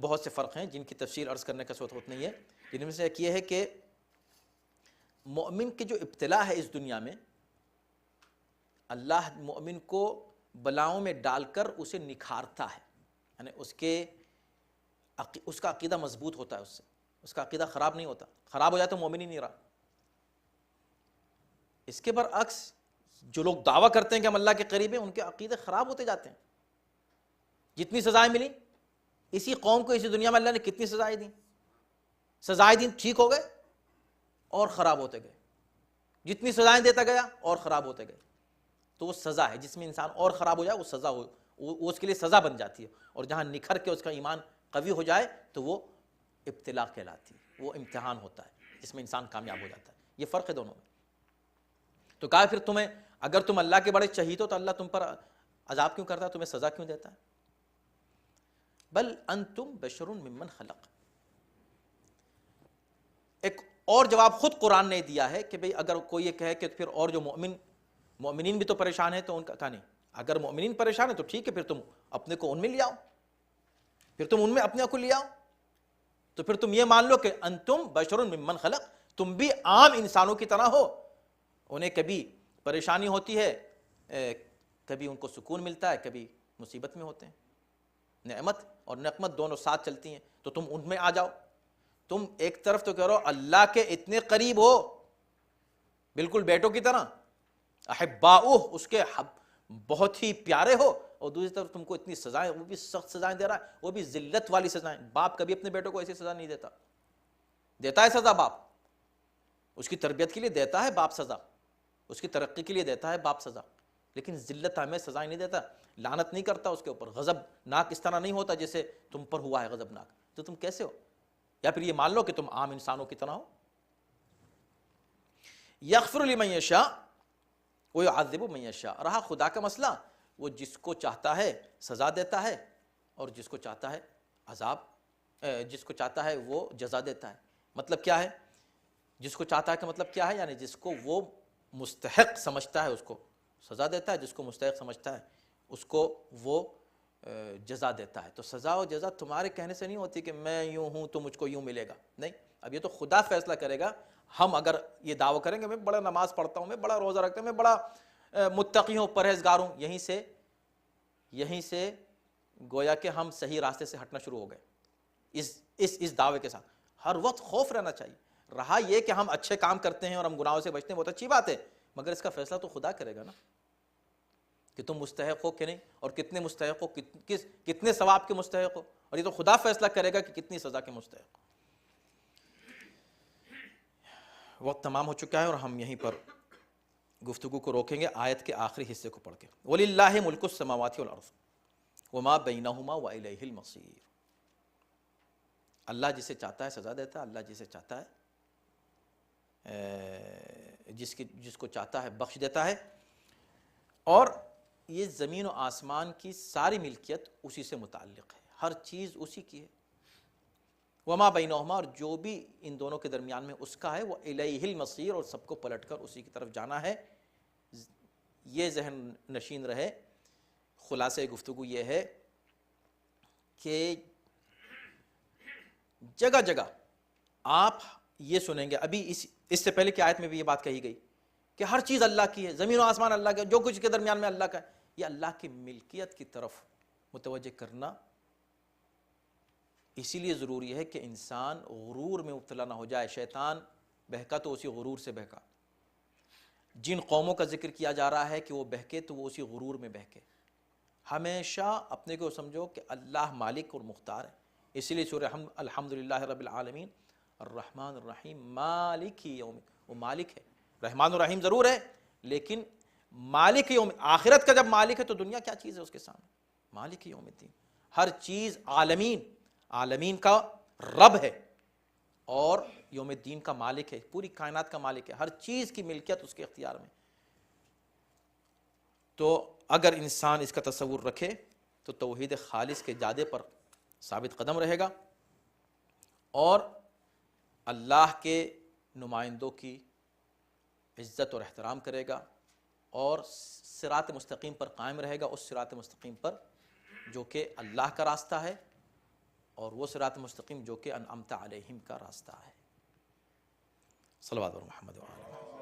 بہت سے فرق ہیں جن کی تفصیل عرض کرنے کا وقت نہیں ہے، جن میں سے ایک یہ ہے کہ مومن کی جو ابتلا ہے اس دنیا میں، اللہ مومن کو بلاؤں میں ڈال کر اسے نکھارتا ہے، یعنی اس کا عقیدہ مضبوط ہوتا ہے، اس کا عقیدہ خراب نہیں ہوتا۔ خراب ہو جائے تو مومن ہی نہیں رہا۔ اس کے برعکس جو لوگ دعویٰ کرتے ہیں کہ ہم اللہ کے قریب ہیں، ان کے عقیدے خراب ہوتے جاتے ہیں۔ جتنی سزائیں ملی اسی قوم کو اسی دنیا میں، اللہ نے کتنی سزائیں دیں، سزائیں دیں، ٹھیک ہو گئے اور خراب ہوتے گئے، جتنی سزائیں دیتا گیا اور خراب ہوتے گئے۔ تو وہ سزا ہے، جس میں انسان اور خراب ہو جائے وہ سزا ہو، وہ اس کے لیے سزا بن جاتی ہے، اور جہاں نکھر کے اس کا ایمان قوی ہو جائے تو وہ ابتلا کہلاتی ہے، وہ امتحان ہوتا ہے جس میں انسان کامیاب ہو جاتا ہے۔ یہ فرق ہے دونوں میں۔ تو کہا پھر تمہیں اگر تم اللہ کے بڑے چہیتے ہو تو اللہ تم پر عذاب کیوں کرتا ہے، تمہیں سزا کیوں دیتا ہے؟ بل انتم بشر ممن خلق۔ ایک اور جواب خود قرآن نے دیا ہے کہ بھئی اگر کوئی یہ کہے کہ پھر اور جو مومنین بھی تو پریشان ہیں، تو ان کا کہا نہیں، اگر مومنین پریشان ہیں تو ٹھیک ہے، پھر تم اپنے کو ان میں لے آؤ، پھر تم ان میں اپنے کو لے آؤ۔ تو پھر تم یہ مان لو کہ انتم بشر ممن خلق، تم بھی عام انسانوں کی طرح ہو، انہیں کبھی پریشانی ہوتی ہے، کبھی ان کو سکون ملتا ہے، کبھی مصیبت میں ہوتے ہیں، نعمت اور نقمت دونوں ساتھ چلتی ہیں، تو تم ان میں آ جاؤ۔ تم ایک طرف تو کہہ رہو اللہ کے اتنے قریب ہو، بالکل بیٹوں کی طرح، احباؤہ، اس کے بہت ہی پیارے ہو، اور دوسری طرف تم کو اتنی سزائیں، وہ بھی سخت سزائیں دے رہا ہے، وہ بھی ذلت والی سزائیں۔ باپ کبھی اپنے بیٹوں کو ایسی سزا نہیں دیتا، دیتا ہے سزا باپ، اس کی تربیت کے لیے دیتا ہے باپ سزا، اس کی ترقی کے لیے دیتا ہے باپ سزا، لیکن ذلت ہمیں سزائیں نہیں دیتا، لعنت نہیں کرتا اس کے اوپر، غضب ناک اس طرح نہیں ہوتا جیسے تم پر ہوا ہے غضب ناک۔ تو تم کیسے ہو؟ یا پھر یہ مان لو کہ تم عام انسانوں کی طرح ہو۔ یغفر لمن یشاء ویعذب من یشاء، رہا خدا کا مسئلہ، وہ جس کو چاہتا ہے سزا دیتا ہے، اور جس کو چاہتا ہے عذاب، جس کو چاہتا ہے وہ جزا دیتا ہے۔ مطلب کیا ہے؟ جس کو چاہتا ہے کہ مطلب کیا ہے؟ یعنی جس کو وہ مستحق سمجھتا ہے اس کو سزا دیتا ہے، جس کو مستحق سمجھتا ہے اس کو وہ جزا دیتا ہے۔ تو سزا و جزا تمہارے کہنے سے نہیں ہوتی کہ میں یوں ہوں تو مجھ کو یوں ملے گا، نہیں، اب یہ تو خدا فیصلہ کرے گا۔ ہم اگر یہ دعویٰ کریں گے میں بڑا نماز پڑھتا ہوں، میں بڑا روزہ رکھتا ہوں، میں بڑا متقی ہوں، پرہیزگار ہوں، یہیں سے گویا کہ ہم صحیح راستے سے ہٹنا شروع ہو گئے اس دعوے کے ساتھ۔ ہر وقت خوف رہنا چاہیے۔ رہا یہ کہ ہم اچھے کام کرتے ہیں اور ہم گناہوں سے بچتے ہیں، بہت اچھی بات ہے، مگر اس کا فیصلہ تو خدا کرے گا نا، کہ تم مستحق ہو کہ نہیں، اور کتنے مستحق ہو، کتنے ثواب کے مستحق ہو، اور یہ تو خدا فیصلہ کرے گا کہ کتنی سزا کے مستحق ہو۔ وقت تمام ہو چکا ہے اور ہم یہیں پر گفتگو کو روکیں گے آیت کے آخری حصے کو پڑھ کے۔ وَلِلَّهِ مُلْكُ السَّمَاوَاتِ وَالْأَرْضِ وَمَا بَيْنَهُمَا وَإِلَيْهِ الْمَصِيرُ۔ اللہ جسے چاہتا ہے سزا دیتا ہے، اللہ جسے چاہتا ہے جس کو چاہتا ہے بخش دیتا ہے، اور یہ زمین و آسمان کی ساری ملکیت اسی سے متعلق ہے، ہر چیز اسی کی ہے، وما بینہما، اور جو بھی ان دونوں کے درمیان میں اس کا ہے، وہ الیہ المصیر، اور سب کو پلٹ کر اسی کی طرف جانا ہے۔ یہ ذہن نشین رہے۔ خلاصہ گفتگو یہ ہے کہ جگہ جگہ آپ یہ سنیں گے، ابھی اس سے پہلے کی آیت میں بھی یہ بات کہی گئی کہ ہر چیز اللہ کی ہے، زمین و آسمان اللہ کا، جو کچھ کے درمیان میں اللہ کا ہے، یہ اللہ کی ملکیت کی طرف متوجہ کرنا اسی لیے ضروری ہے کہ انسان غرور میں مبتلا نہ ہو جائے۔ شیطان بہکا تو اسی غرور سے بہکا۔ جن قوموں کا ذکر کیا جا رہا ہے کہ وہ بہکے تو وہ اسی غرور میں بہکے۔ ہمیشہ اپنے کو سمجھو کہ اللہ مالک اور مختار ہے۔ اسی لیے سورہ الحمدللہ رب العالمین الرحمن الرحیم مالک یوم، وہ مالک ہے، رحمان الرحیم ضرور ہے لیکن مالک یوم، آخرت کا جب مالک ہے تو دنیا کیا چیز ہے اس کے سامنے؟ مالک یوم الدین، ہر چیز عالمین کا رب ہے اور یوم الدین کا مالک ہے، پوری کائنات کا مالک ہے، ہر چیز کی ملکیت اس کے اختیار میں۔ تو اگر انسان اس کا تصور رکھے تو توحید خالص کے جادے پر ثابت قدم رہے گا اور اللہ کے نمائندوں کی عزت اور احترام کرے گا اور صراط مستقیم پر قائم رہے گا، اس صراط مستقیم پر جو کہ اللہ کا راستہ ہے اور وہ صراط مستقیم جو کہ انعمت علیہم کا راستہ ہے۔ صلوات علی محمد و آلہ۔